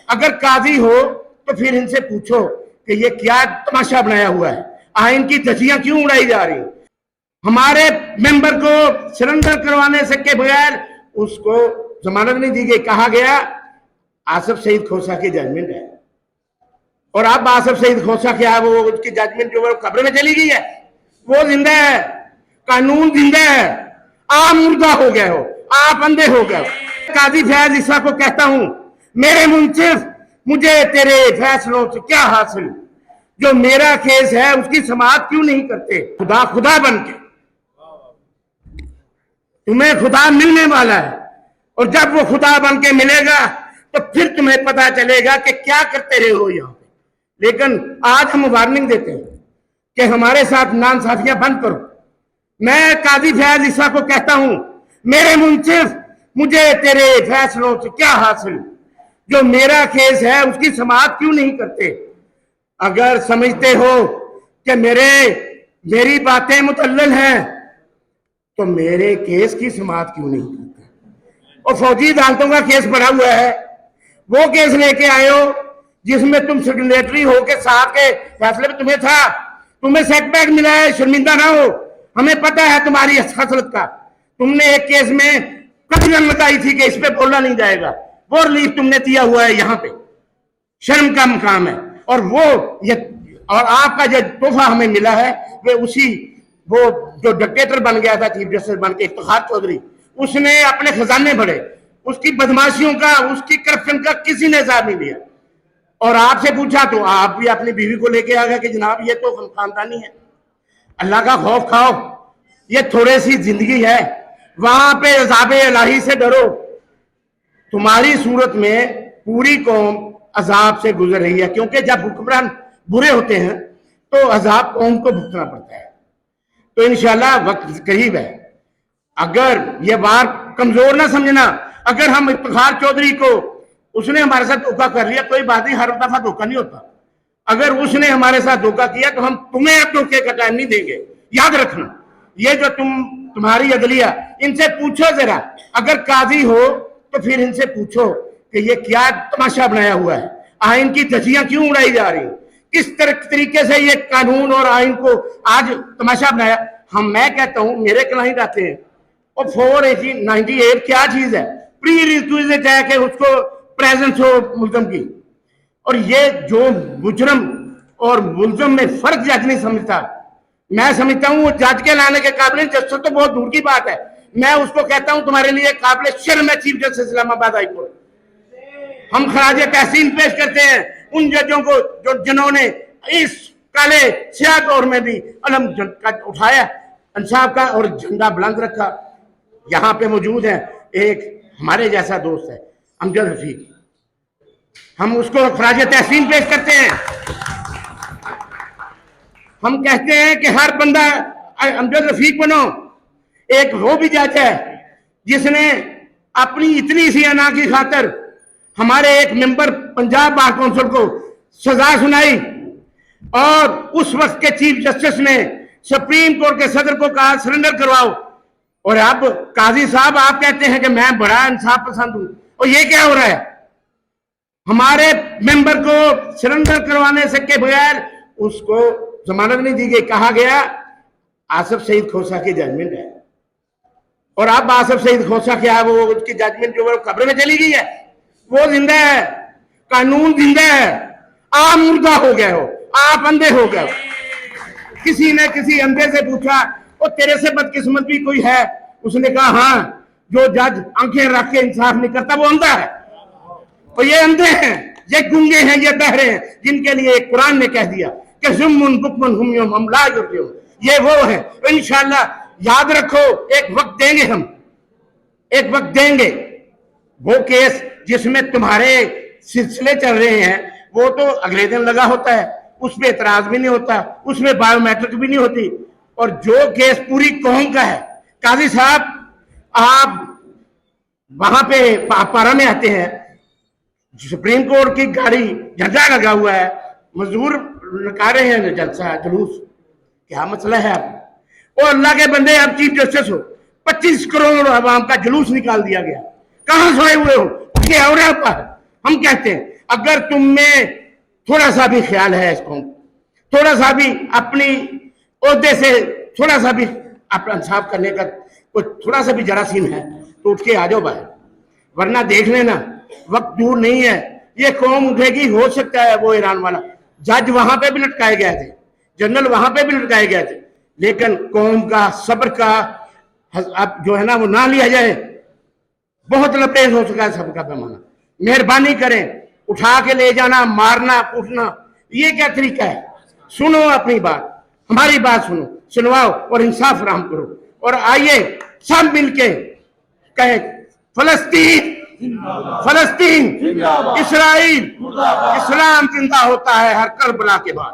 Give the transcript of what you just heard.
अगर काजी हो तो फिर इनसे पूछो कि ये क्या तमाशा बनाया हुआ है, आइन की धज्जियां क्यों उड़ाई जा रही। हमारे मेंबर को सरेंडर करवाने से के बगैर उसको जमानत नहीं दी गई। कहा गया आसिफ सईद खोसा की जजमेंट है, और अब आसिफ सईद खोसा क्या वो उसकी जजमेंट जो कब्र में चली गई है, वो जिंदा है, कानून जिंदा है, आप मुर्दा हो गए हो, आप अंधे हो गए हो। काजी फैज ईसा को कहता हूं, मेरे मुंसिफ मुझे तेरे फैसलों से क्या हासिल, जो मेरा केस है उसकी समाअत क्यों नहीं करते। खुदा खुदा बन के तुम्हें खुदा मिलने वाला है, और जब वो खुदा बन के मिलेगा तो फिर तुम्हें पता चलेगा कि क्या करते रहे हो यहाँ पे। लेकिन आज हम वार्निंग देते हैं कि हमारे साथ नाइंसाफियां बंद करो। मैं काजी फैज ईसा को कहता हूं, मेरे मुंसिफ मुझे तेरे फैसलों से क्या हासिल, जो मेरा केस है उसकी समाअत क्यों नहीं करते। अगर समझते हो कि मेरी बातें मुतल्लल हैं तो मेरे केस की समाअत क्यों नहीं करते। और फौजी अदालतों का केस पड़ा हुआ है, वो केस लेके आए हो जिसमें तुम सिग्नेटरी हो के साथ के फैसले में तुम्हें था, तुम्हें सेटबैक मिला है, शर्मिंदा ना हो। हमें पता है तुम्हारी हसरत का। तुमने एक केस में कदम लगाई थी कि इस पे बोलना नहीं जाएगा, वो रिलीफ तुमने दिया हुआ है, यहाँ पे शर्म का मुकाम है। और और आपका जो तोहफा हमें मिला है वो जो डिक्टेटर बन गया था चीफ जस्टिस बन के इफ्तिखार चौधरी, उसने अपने खजाने भरे, उसकी बदमाशियों का, उसकी करप्शन का किसी ने हिसाब नहीं लिया। और आपसे पूछा तो आप भी अपनी बीवी को लेके आ गए कि जनाब ये तो खानदानी है। अल्लाह का खौफ खाओ, ये थोड़ी सी जिंदगी है, वहां पे अज़ाबे इलाही से डरो। तुम्हारी सूरत में पूरी कौम अजाब से गुजर रही है, क्योंकि जब हुक्मरान बुरे होते हैं तो अजाब कौम को भुगतना पड़ता है। तो इंशाल्लाह वक्त करीब है। अगर ये बार कमजोर ना समझना, अगर हम इफ्तिखार चौधरी को, उसने हमारे साथ धोखा कर लिया, कोई बात नहीं, हर दफा धोखा नहीं होता। अगर उसने हमारे साथ धोखा किया तो हम तुम्हें अब धोखे का टाइम नहीं देंगे। याद रखना, ये जो तुम्हारी अदलिया, इनसे पूछो जरा, अगर काजी हो तो फिर इनसे पूछो कि ये क्या तमाशा बनाया हुआ है, आइन की धज्जियां क्यों उड़ाई जा रही, किस तरीके से ये कानून और आइन को आज तमाशा बनाया। मैं कहता हूं मेरे क्लाइंट आते हैं और 498 क्या चीज है, प्री रिक्विजिट है कि उसको प्रेजेंस हो मुल्जम की। और ये जो मुजरम और मुल्जम में फर्क जज नहीं समझता, मैं समझता हूँ वो जज के लाने के काबिल, जस्टिस तो बहुत दूर की बात है। मैं उसको कहता हूं तुम्हारे लिए काबिल शर्म है chief justice Islamabad high court. हम खराज तहसीन पेश करते हैं उन जजों को जिन्होंने इस काले स्याह दौर में भी अलम उठाया इंसाफ का और झंडा बुलंद रखा। यहाँ पे मौजूद है एक हमारे जैसा दोस्त है अमजद रफीक, हम उसको खराज तहसीन पेश करते हैं। हम कहते हैं कि हर बंदा अमजद रफीक बनो। एक वो भी जज है जिसने अपनी इतनी सी अना की खातर हमारे एक मेंबर पंजाब बार काउंसिल को सजा सुनाई, और उस वक्त के चीफ जस्टिस ने सुप्रीम कोर्ट के सदर को कहा सरेंडर करवाओ। और अब काजी साहब आप कहते हैं कि मैं बड़ा इंसाफ पसंद हूं, और ये क्या हो रहा है। हमारे मेंबर को सरेंडर करवाने से के बगैर उसको जमानत नहीं दी गई। कहा गया आसिफ सईद खोसा की जजमेंट है, और अब आसिफ सईद खोसा क्या वो उसकी जजमेंट जो कब्र में चली गई है, वो जिंदा है, कानून जिंदा है, आप मुर्दा हो गए हो, आप अंधे हो गए हो। किसी ने किसी अंधे से पूछा और तेरे से बदकिस्मत भी कोई है, उसने कहा हाँ, जो जज आंखें रख के इंसाफ नहीं करता वो अंधा है। और ये अंधे हैं, ये गूंगे हैं, ये बहरे हैं, जिनके लिए कुरान ने कह दिया कि जुम्मुन बुकमुन हम ला युर्जिऊन, ये वो है। इंशाल्लाह याद रखो, एक वक्त देंगे, हम एक वक्त देंगे। वो केस जिसमें तुम्हारे सिलसिले चल रहे हैं वो तो अगले दिन लगा होता है, उसमें एतराज भी नहीं होता, उसमें बायोमेट्रिक भी नहीं होती। और जो केस पूरी कौम का है, काजी साहब आप वहां पे पारा में आते हैं, सुप्रीम कोर्ट की गाड़ी झंडा लगा हुआ है, मजदूर निकाल रहे हैं जलसा जुलूस, क्या मसला है आप। और अल्लाह के बंदे आप चीफ जस्टिस हो, 25 करोड़ आवाम का जुलूस निकाल दिया गया, कहां सोए हुए हो, क्या हो रहा है। हम कहते हैं اگر تم میں تھوڑا سا بھی خیال ہے اس قوم، تھوڑا سا بھی اپنی عہدے سے تھوڑا سا بھی اپنا انصاف کرنے کا کوئی تھوڑا سا بھی جراثیم ہے تو اٹھ کے آ جاؤ باہر، ورنہ دیکھ لینا وقت دور نہیں ہے، یہ قوم اٹھے گی. ہو سکتا ہے وہ ایران والا جج وہاں پہ بھی لٹکائے گئے تھے، جنرل وہاں پہ بھی لٹکائے گئے تھے، لیکن قوم کا صبر کا اب جو ہے نا وہ نہ لیا جائے. بہت لبریز ہو چکا ہے سب کا پیمانہ. مہربانی کریں، اٹھا کے لے جانا، مارنا کوٹنا یہ کیا طریقہ ہے؟ سنو اپنی بات، ہماری بات سنو، سنواؤ اور انصاف فراہم کرو. اور آئیے سب مل کے کہیں فلسطین فلسطین، اسرائیل، اسلام زندہ ہوتا ہے ہر کربلا کے بعد.